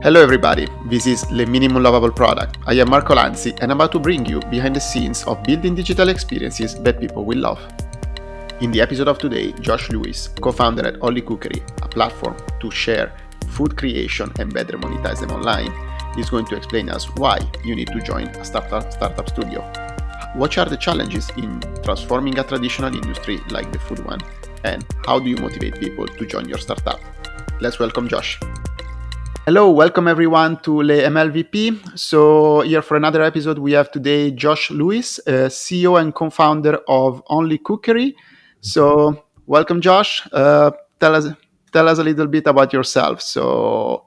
Hello everybody, this is Le Minimum Lovable Product. I am Marco Lanzi and I'm about to bring you behind the scenes of building digital experiences that people will love. In the episode of today, Josh Lewis, co-founder at onlycookery, a platform to share food creation and better monetize them online, is going to explain us why you need to join a startup studio. What are the challenges in transforming a traditional industry like the food one, and how do you motivate people to join your startup? Let's welcome Josh. Hello, welcome everyone to Le MLVP. So here for another episode, we have today Josh Lewis, CEO and co-founder of onlycookery. So welcome, Josh. Tell us a little bit about yourself. So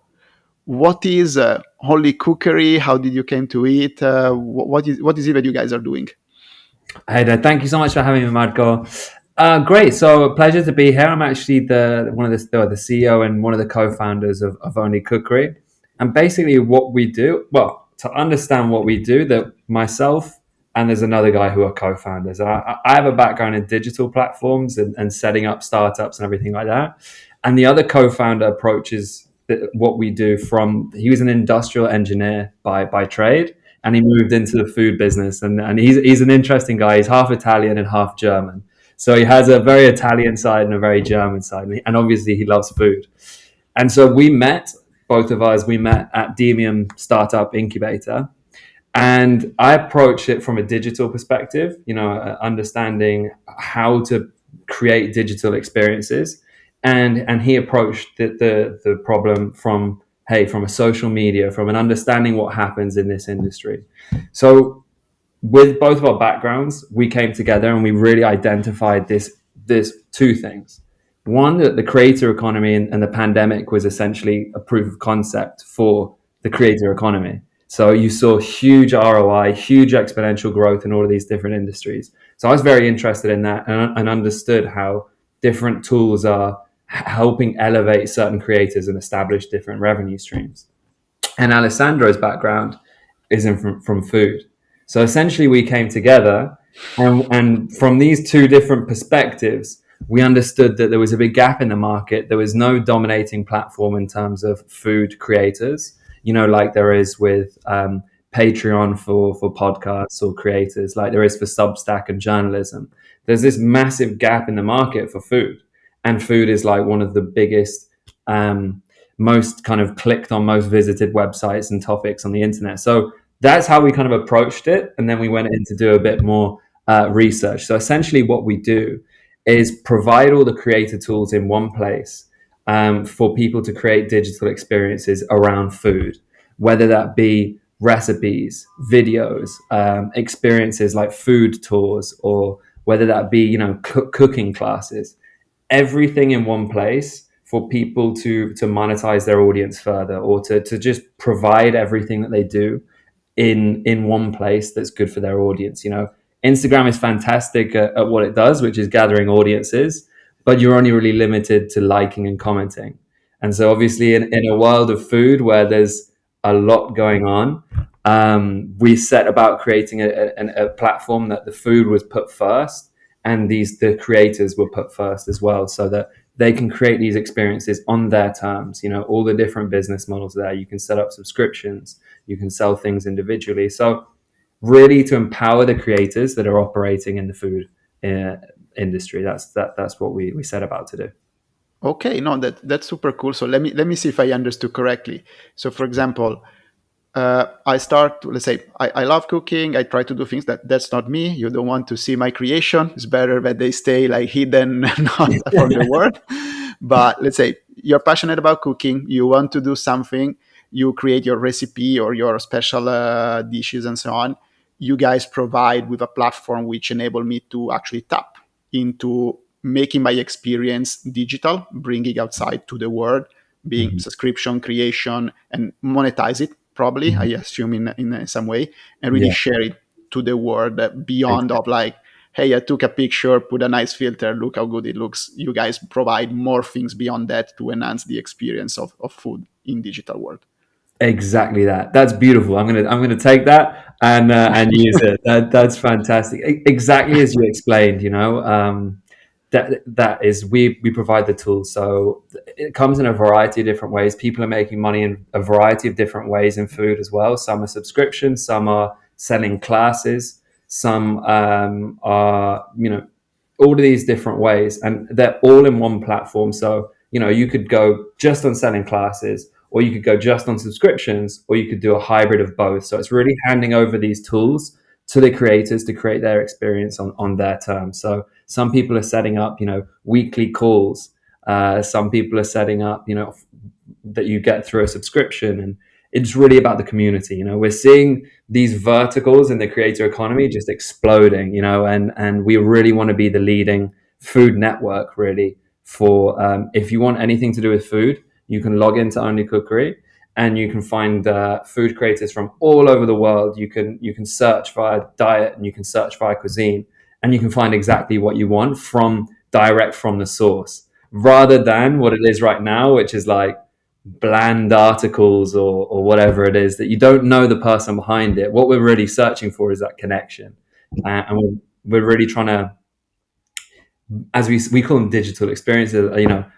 what is onlycookery? How did you came to it? What is it that you guys are doing? Hey there, thank you so much for having me, Marco. Great, so a pleasure to be here. I'm actually the CEO and one of the co-founders of onlycookery. And basically, what we do, well, to understand what we do, that myself and there's another guy who are co-founders. I have a background in digital platforms and setting up startups and everything like that. And the other co-founder approaches what we do from. He was an industrial engineer by trade, and he moved into the food business. And he's an interesting guy. He's half Italian and half German. So he has a very Italian side and a very German side. And obviously he loves food. And so both of us, we met at Demium Startup Incubator. And I approached it from a digital perspective, understanding how to create digital experiences. And he approached the problem from a social media, from an understanding what happens in this industry. So with both of our backgrounds, we came together and we really identified this two things. One, that the creator economy and the pandemic was essentially a proof of concept for the creator economy. So you saw huge ROI, huge exponential growth in all of these different industries. So I was very interested in that and understood how different tools are helping elevate certain creators and establish different revenue streams. And Alessandro's background is from food. So essentially we came together and from these two different perspectives, we understood that there was a big gap in the market. There was no dominating platform in terms of food creators, like there is with Patreon for podcasts or creators, like there is for Substack and journalism. There's this massive gap in the market for food. And food is like one of the biggest, most kind of clicked on, most visited websites and topics on the internet. So that's how we kind of approached it. And then we went in to do a bit more research. So essentially what we do is provide all the creator tools in one place for people to create digital experiences around food, whether that be recipes, videos, experiences like food tours, or whether that be, cooking classes, everything in one place for people to monetize their audience further, or to just provide everything that they do in one place that's good for their audience. Instagram is fantastic at what it does, which is gathering audiences, but you're only really limited to liking and commenting. And so obviously in a world of food where there's a lot going on, we set about creating a platform that the food was put first, and the creators were put first as well, so that they can create these experiences on their terms. All the different business models there. You can set up subscriptions, you can sell things individually. So really to empower the creators that are operating in the food industry. That's what we set about to do. Okay, no, that's super cool. So let me see if I understood correctly. So for example, let's say I love cooking. I try to do things that's not me. You don't want to see my creation. It's better that they stay like hidden, not from the world. But let's say you're passionate about cooking. You want to do something. You create your recipe or your special dishes and so on. You guys provide with a platform which enable me to actually tap into making my experience digital, bringing outside to the world, being subscription creation, and monetize it probably, I assume in some way, and really share it to the world beyond of like, hey, I took a picture, put a nice filter, look how good it looks. You guys provide more things beyond that to enhance the experience of food in digital world. Exactly that. That's beautiful. I'm gonna take that and use it. That's fantastic. Exactly as you explained. that is we provide the tools. So it comes in a variety of different ways. People are making money in a variety of different ways in food as well. Some are subscriptions, some are selling classes, some are all of these different ways, and they're all in one platform. So you could go just on selling classes, or you could go just on subscriptions, or you could do a hybrid of both. So it's really handing over these tools to the creators to create their experience on their terms. So some people are setting up, weekly calls. Some people are setting up, that you get through a subscription, and it's really about the community. We're seeing these verticals in the creator economy just exploding. And we really want to be the leading food network, really. For if you want anything to do with food, you can log into Only Cookery, and you can find food creators from all over the world. You can search via diet, and you can search via cuisine, and you can find exactly what you want from direct from the source, rather than what it is right now, which is like bland articles or whatever it is that you don't know the person behind it. What we're really searching for is that connection, and we're really trying to, as we call them, digital experiences.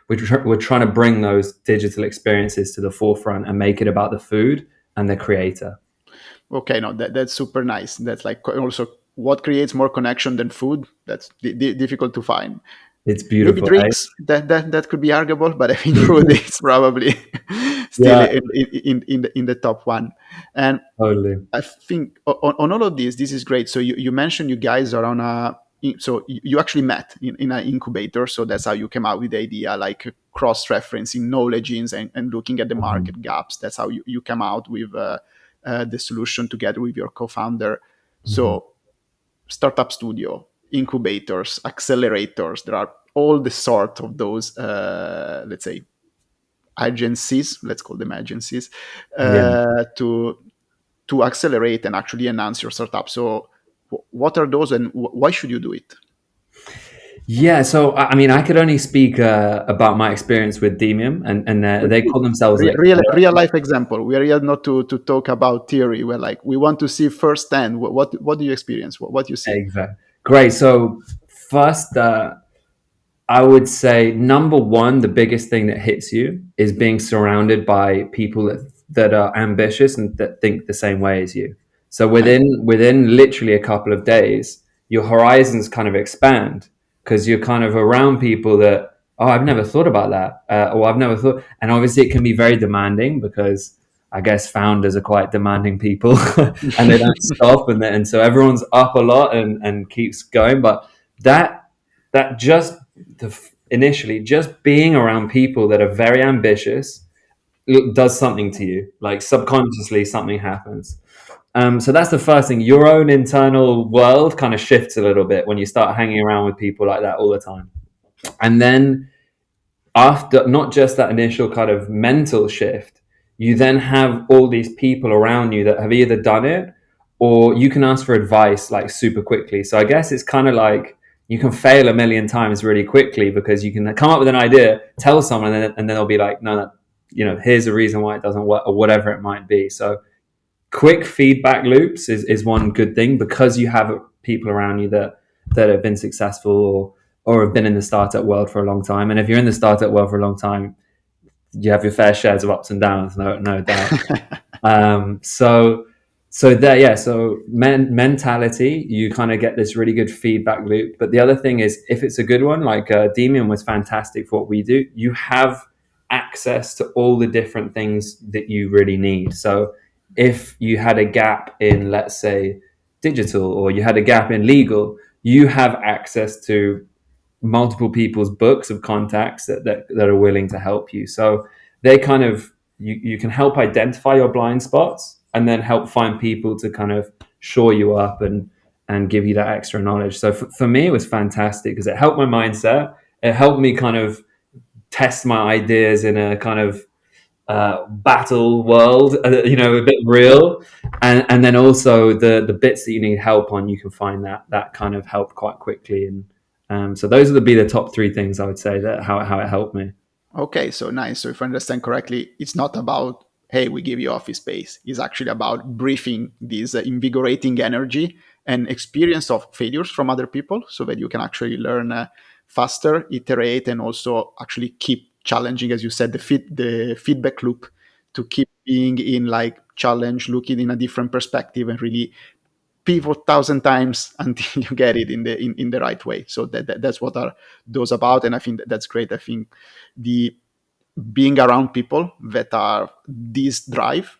We're trying to bring those digital experiences to the forefront and make it about the food and the creator. Okay, no, that's super nice. That's like also what creates more connection than food. That's difficult to find. It's Maybe beautiful, eh? drinks, that could be arguable, but I think food is probably still Yeah, in the top one. And totally. I think on all of this is great. So you mentioned you guys are on so you actually met in an incubator. So that's how you came out with the idea, like cross-referencing knowledge and looking at the Mhm. market gaps. That's how you come out with the solution together with your co-founder. Mhm. So startup studio, incubators, accelerators, there are all the sort of those, let's say, agencies, let's call them agencies, Yeah. to accelerate and actually enhance your startup. So what are those, and why should you do it? Yeah, so I mean, I could only speak about my experience with Demium, and they call themselves like Real life example. We are here not to talk about theory. We're like, we want to see firsthand what do you experience, what you see. exactly. Great. So first, I would say number one, the biggest thing that hits you is being surrounded by people that are ambitious and that think the same way as you. So Nice. within literally a couple of days, your horizons kind of expand because you're kind of around people that, oh, I've never thought about that, or I've never thought. And obviously, it can be very demanding because I guess founders are quite demanding people, and they don't stop, and so everyone's up a lot and keeps going. But that that just initially just being around people that are very ambitious does something to you, like subconsciously something happens. So that's the first thing. Your own internal world kind of shifts a little bit when you start hanging around with people like that all the time. And then after not just that initial kind of mental shift, you then have all these people around you that have either done it, or you can ask for advice like super quickly. So I guess it's kind of like you can fail a million times really quickly because you can come up with an idea, tell someone, and then they'll be like, no, no, here's a reason why it doesn't work, or whatever it might be. So quick feedback loops is one good thing because you have people around you that have been successful, or have been in the startup world for a long time. And if you're in the startup world for a long time, you have your fair shares of ups and downs, no doubt. So there, yeah. So mentality, you kind of get this really good feedback loop. But the other thing is, if it's a good one, like Demian was fantastic for what we do, you have access to all the different things that you really need. So if you had a gap in, let's say, digital, or you had a gap in legal, you have access to multiple people's books of contacts that are willing to help you. So they kind of, you can help identify your blind spots and then help find people to kind of shore you up and give you that extra knowledge. So for me, it was fantastic because it helped my mindset. It helped me kind of test my ideas in a kind of battle world, a bit real, and then also the bits that you need help on, you can find that kind of help quite quickly. And so those would be the top three things I would say that how it helped me. Okay, so nice. So if I understand correctly, it's not about, hey, we give you office space. It's actually about briefing this invigorating energy and experience of failures from other people so that you can actually learn faster, iterate, and also actually keep challenging, as you said, the feedback loop, to keep being in like challenge, looking in a different perspective, and really pivot thousand times until you get it in the right way. So that's what are those about, and I think that's great. I think the being around people that are this drive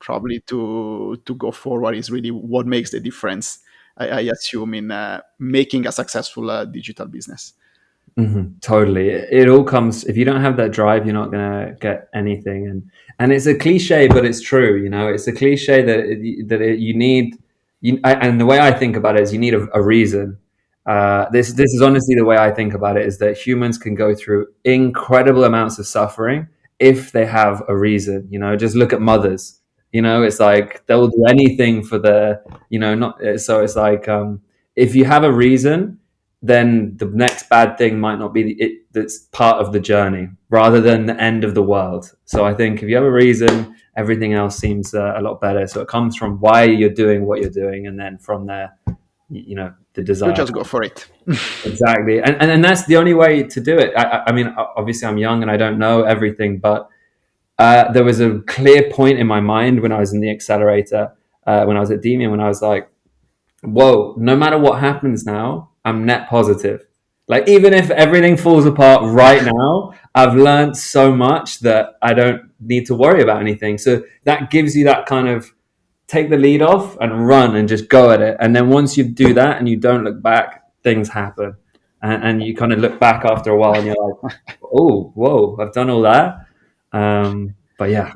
probably to go forward is really what makes the difference. I assume in making a successful digital business. Totally. It all comes, if you don't have that drive, you're not going to get anything. And it's a cliche, but it's true. You know, it's a cliche that you need. And the way I think about it is, you need a reason. This is honestly the way I think about it, is that humans can go through incredible amounts of suffering if they have a reason. You know, just look at mothers. You know, it's like they will do anything for the, you know, not so it's like, if you have a reason, then the next bad thing might not be it that's part of the journey rather than the end of the world. So I think if you have a reason, everything else seems a lot better. So it comes from why you're doing what you're doing, and then from there, you know, the You desire. just go for it. Exactly. And that's the only way to do it. I mean, obviously I'm young and I don't know everything, but there was a clear point in my mind when I was in the accelerator, when I was at Demian, when I was like, whoa, no matter what happens now, I'm net positive. Like, even if everything falls apart right now, I've learned so much that I don't need to worry about anything. So that gives you that kind of take the lead off and run and just go at it. And then once you do that and you don't look back, things happen. And you kind of look back after a while and you're like, oh, whoa, I've done all that. But yeah.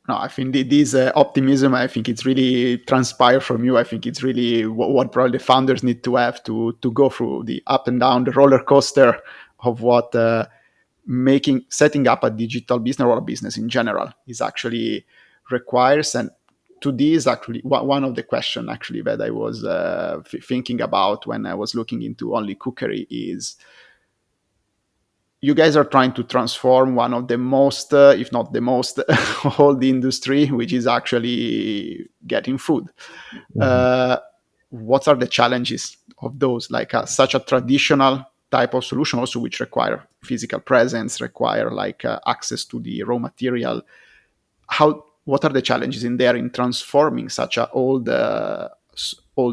No, I think this optimism, I think it's really transpired from you. I think it's really what probably the founders need to have to go through the up and down, the roller coaster of what setting up a digital business or a business in general is actually requires. And to this, actually, one of the questions actually that I was thinking about when I was looking into Only Cookery is, you guys are trying to transform one of the most, if not the most, old industry, which is actually getting food. Uh, what are the challenges of those? Like such a traditional type of solution, also which require physical presence, require like access to the raw material. What are the challenges in there in transforming such a old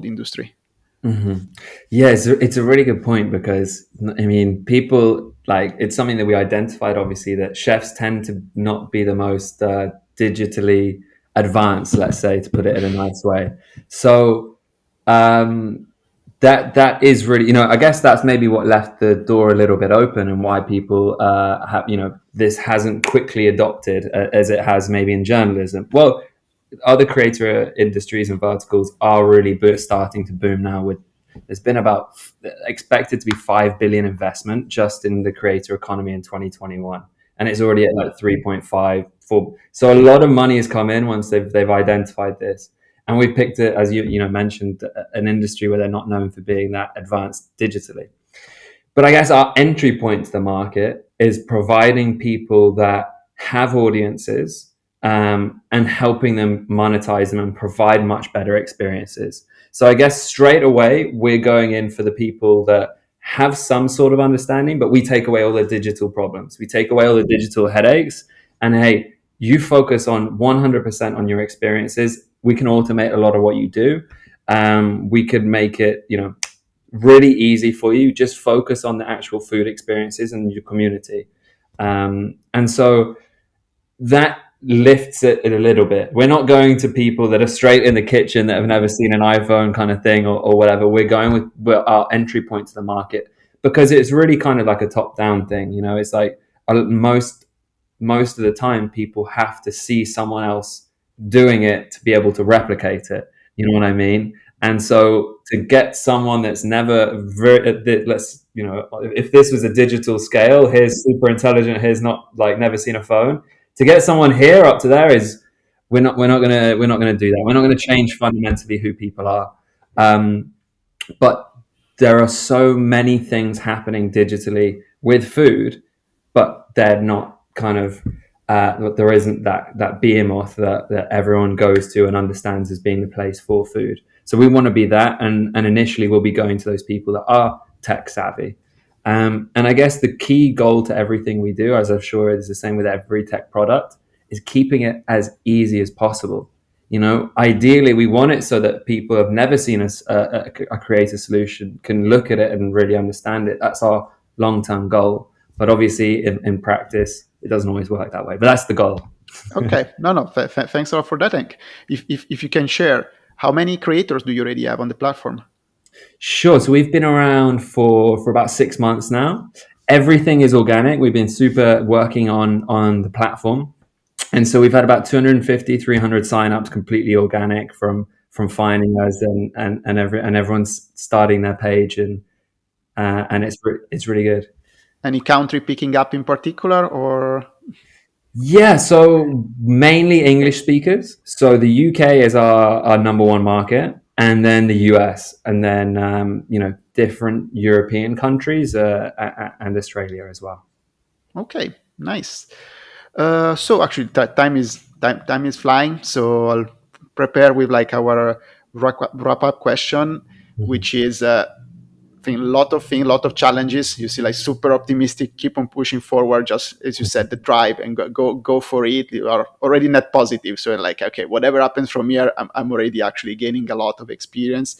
industry? Mm-hmm. Yeah, it's a really good point, because I mean, people, like, it's something that we identified, obviously, that chefs tend to not be the most digitally advanced, let's say, to put it in a nice way. So um, that is really, you know, I guess that's maybe what left the door a little bit open, and why people have, you know, this hasn't quickly adopted as it has maybe in journalism. Well, other creator industries and verticals are really starting to boom now. With there's been about expected to be 5 billion investment just in the creator economy in 2021, and it's already at like 3.5 4. So a lot of money has come in once they've identified this, and we picked it, as you know mentioned, an industry where they're not known for being that advanced digitally. But I guess our entry point to the market is providing people that have audiences, and helping them monetize them and provide much better experiences. So I guess straight away, we're going in for the people that have some sort of understanding, but we take away all the digital problems. We take away all the digital headaches. And hey, you focus on 100% on your experiences. We can automate a lot of what you do. We could make it, you know, really easy for you. Just focus on the actual food experiences and your community. And so that lifts it a little bit. We're not going to people that are straight in the kitchen that have never seen an iPhone kind of thing, or whatever. We're going with our entry point to the market, because it's really kind of like a top down thing. You know, it's like most of the time people have to see someone else doing it to be able to replicate it. You know what I mean? And so to get someone that's never let's, you know, if this was a digital scale, here's super intelligent, here's not, like, never seen a phone, to get someone here up to there is, we're not gonna do that. We're not gonna change fundamentally who people are. But there are so many things happening digitally with food, but they're not kind of there isn't that behemoth that everyone goes to and understands as being the place for food. So we want to be that, and initially we'll be going to those people that are tech savvy. And I guess the key goal to everything we do, as I'm sure is the same with every tech product, is keeping it as easy as possible. Ideally, we want it so that people have never seen a creative solution can look at it and really understand it. That's our long-term goal. But obviously, in practice, it doesn't always work that way. But that's the goal. Okay, no, thanks a lot for that, Hank. If you can share, how many creators do you already have on the platform? Sure. So we've been around for about 6 months now. Everything is organic. We've been super working on the platform. And so we've had about 250, 300 signups completely organic from finding us and everyone's starting their page and it's really good. Any country picking up in particular, or Yeah, so mainly English speakers. So the UK is our number one market, and then the US, and then different European countries and Australia as well. okay, nice. So actually, time is flying. So I'll prepare with like our wrap up question, Mhm. which is lot of challenges. You see, like super optimistic, keep on pushing forward. Just as you said, the drive and go for it. You are already net positive. So like, okay, whatever happens from here, I'm already actually gaining a lot of experience.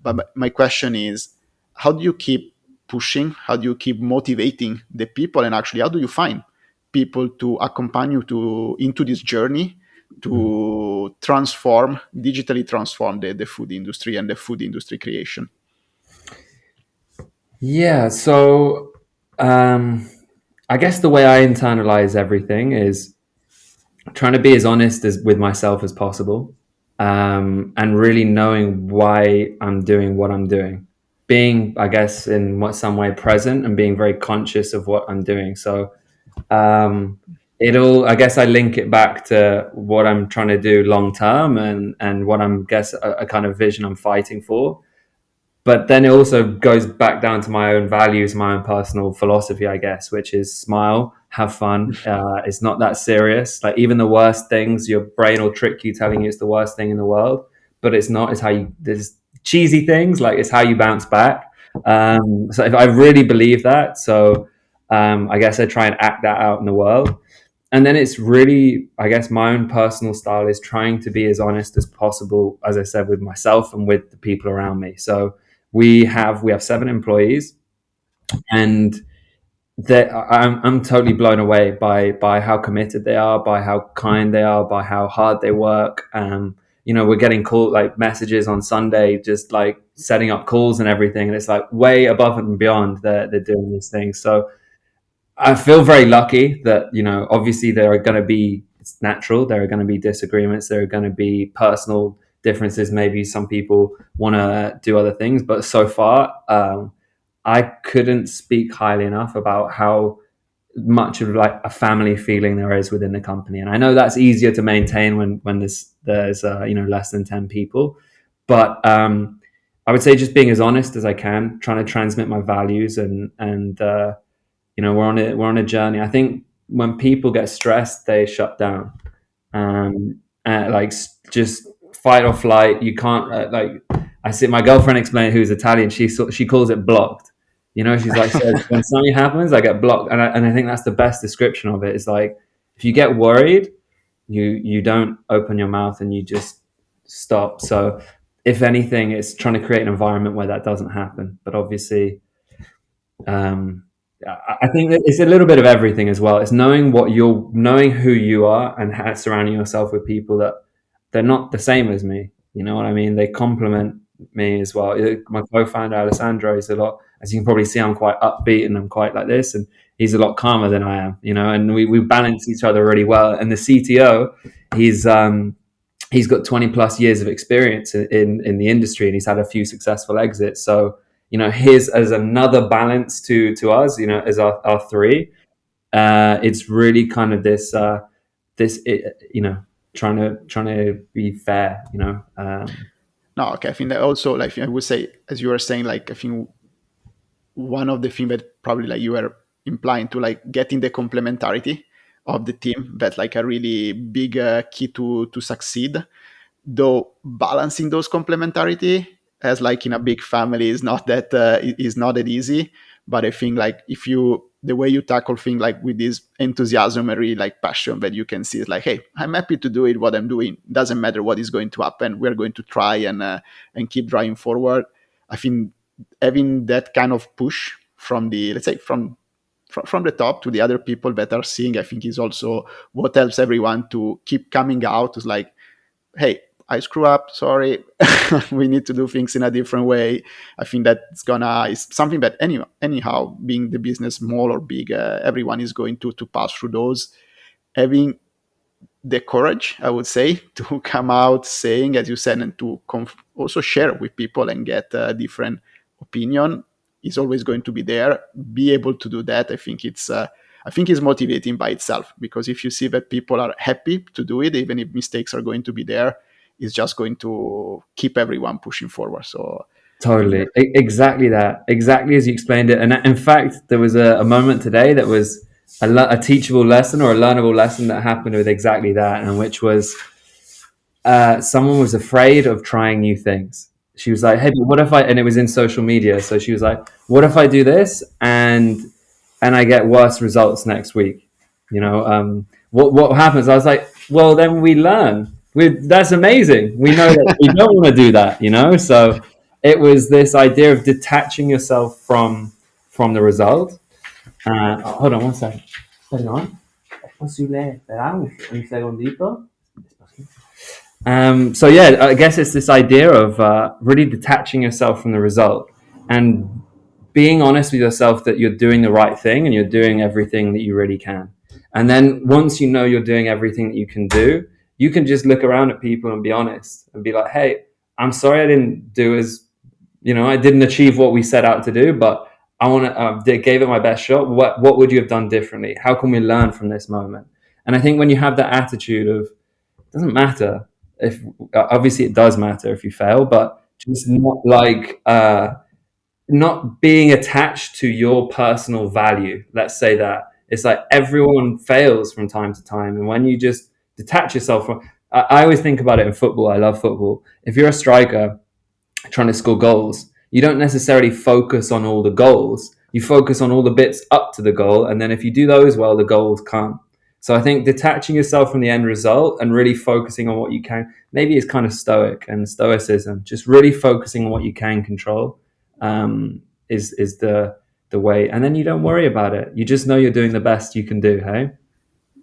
But my question is, how do you keep pushing? How do you keep motivating the people? And actually, how do you find people to accompany you into this journey to digitally transform the food industry and the food industry creation? Yeah, so um, I guess the way I internalize everything is trying to be as honest as with myself as possible, and really knowing why I'm doing what I'm doing. Being, I guess, in what some way present and being very conscious of what I'm doing. So um, I guess I link it back to what I'm trying to do long term and what I'm guess a kind of vision I'm fighting for. But then it also goes back down to my own values, my own personal philosophy, I guess, which is smile, have fun. It's not that serious. Like even the worst things, your brain will trick you telling you it's the worst thing in the world, but it's not. It's how you, there's cheesy things, like it's how you bounce back. So if I really believe that, so I guess I try and act that out in the world. And then it's really, I guess, my own personal style is trying to be as honest as possible, as I said, with myself and with the people around me. So we have 7 employees, and I'm totally blown away by how committed they are, by how kind they are, by how hard they work. We're getting like messages on Sunday, just like setting up calls and everything, and it's like way above and beyond. They're doing these things, so I feel very lucky that, obviously there are going to be, it's natural, there are going to be disagreements, there are going to be personal differences. Maybe some people want to do other things, but so far, I couldn't speak highly enough about how much of like a family feeling there is within the company. And I know that's easier to maintain when there's less than 10 people, but I would say just being as honest as I can, trying to transmit my values and we're on a journey. I think when people get stressed, they shut down. Just fight or flight. You can't I see my girlfriend explain who's Italian. She calls it blocked. She's like, says when something happens, I get blocked, and I think that's the best description of it. Is like if you get worried, you don't open your mouth and you just stop. So if anything, it's trying to create an environment where that doesn't happen. But obviously, um, I think that it's a little bit of everything as well. It's knowing who you are and surrounding yourself with people that they're not the same as me. You know what I mean? They complement me as well. My co-founder Alessandro is a lot, as you can probably see, I'm quite upbeat and I'm quite like this, and he's a lot calmer than I am. And we balance each other really well. And the CTO, he's he's got 20 plus years of experience in the industry, and he's had a few successful exits. So his as another balance to us, as our three, it's really kind of trying to be fair. No, okay. I think that also, like I would say, as you were saying, like I think one of the things that probably like you were implying to like getting the complementarity of the team, that's like a really big key to succeed. Though balancing those complementarity as like in a big family is not that easy. But I think like if you the way you tackle things like with this enthusiasm and really like passion that you can see is like, hey, I'm happy to do it. What I'm doing doesn't matter what is going to happen. We're going to try and keep driving forward. I think having that kind of push from the let's say from the top to the other people that are seeing, I think is also what helps everyone to keep coming out. Is like, hey, I screw up, sorry, we need to do things in a different way. I think that it's something that anyhow, being the business small or big, everyone is going to pass through those. Having the courage, I would say, to come out saying, as you said, and to also share with people and get a different opinion is always going to be there. Be able to do that, I think it's motivating by itself, because if you see that people are happy to do it, even if mistakes are going to be there, it's just going to keep everyone pushing forward. So Totally. Exactly that. Exactly as you explained it. And in fact, there was a moment today that was a teachable lesson or a learnable lesson that happened with exactly that, and which was someone was afraid of trying new things. She was like, "Hey, but what if I?" And it was in social media, so she was like, "What if I do this and I get worse results next week? What happens?" I was like, "Well, then we learn. That's amazing. We know that we don't want to do that, you know." So it was this idea of detaching yourself from the result. Hold on one second. Perdón. ¿Es posible esperar un segundito? So yeah, I guess it's this idea of really detaching yourself from the result and being honest with yourself that you're doing the right thing and you're doing everything that you really can. And then once you know you're doing everything that you can do, you can just look around at people and be honest and be like, "Hey, I'm sorry I didn't do as I didn't achieve what we set out to do, but I want to gave it my best shot. What would you have done differently? How can we learn from this moment?" And I think when you have that attitude of it doesn't matter if obviously it does matter if you fail, but just not like not being attached to your personal value. Let's say that it's like everyone fails from time to time, and when you just detach yourself from, I always think about it in football. I love football. If you're a striker trying to score goals, you don't necessarily focus on all the goals. You focus on all the bits up to the goal, and then if you do those well, the goals come. So I think detaching yourself from the end result and really focusing on what you can, maybe it's kind of stoic and stoicism, just really focusing on what you can control, is the way. And then you don't worry about it. You just know you're doing the best you can do, hey?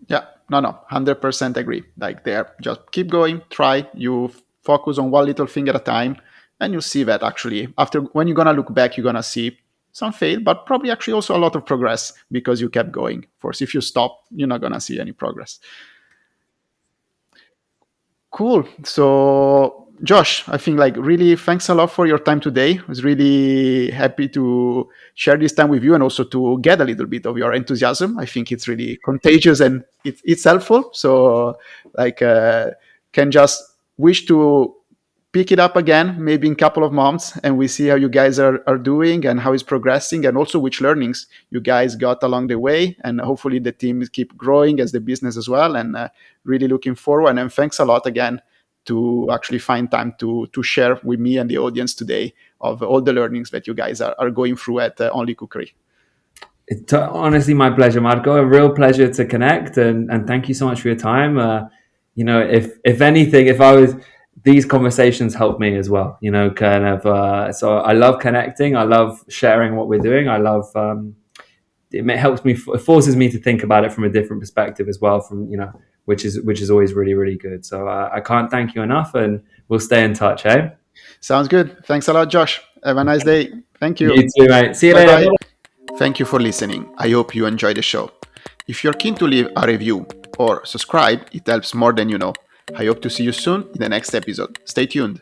yeah, no, 100% agree. Like there, just keep going, try. You focus on one little thing at a time, and you see that actually after when you're gonna look back, you're gonna see some fail, but probably actually also a lot of progress because you kept going. Of course, if you stop, you're not gonna see any progress. Cool. So, Josh, I think like really thanks a lot for your time today. I was really happy to share this time with you and also to get a little bit of your enthusiasm. I think it's really contagious and it's helpful. So, like, can just wish to pick it up again, maybe in a couple of months, and we see how you guys are doing and how it's progressing, and also which learnings you guys got along the way. And hopefully the team keep growing as the business as well. And really looking forward. And thanks a lot again to actually find time to share with me and the audience today of all the learnings that you guys are going through at Only Cookery. It's honestly my pleasure, Marco. A real pleasure to connect, and thank you so much for your time. If anything, if I was these conversations help me as well. Kind of. So I love connecting. I love sharing what we're doing. I love. It helps me. It forces me to think about it from a different perspective as well. Which is always really really good. So I can't thank you enough, and we'll stay in touch. Eh? Sounds good. Thanks a lot, Josh. Have a nice day. Thank you. You too, mate. See you Bye later. bye. Thank you for listening. I hope you enjoyed the show. If you're keen to leave a review or subscribe, it helps more than you know. I hope to see you soon in the next episode. Stay tuned.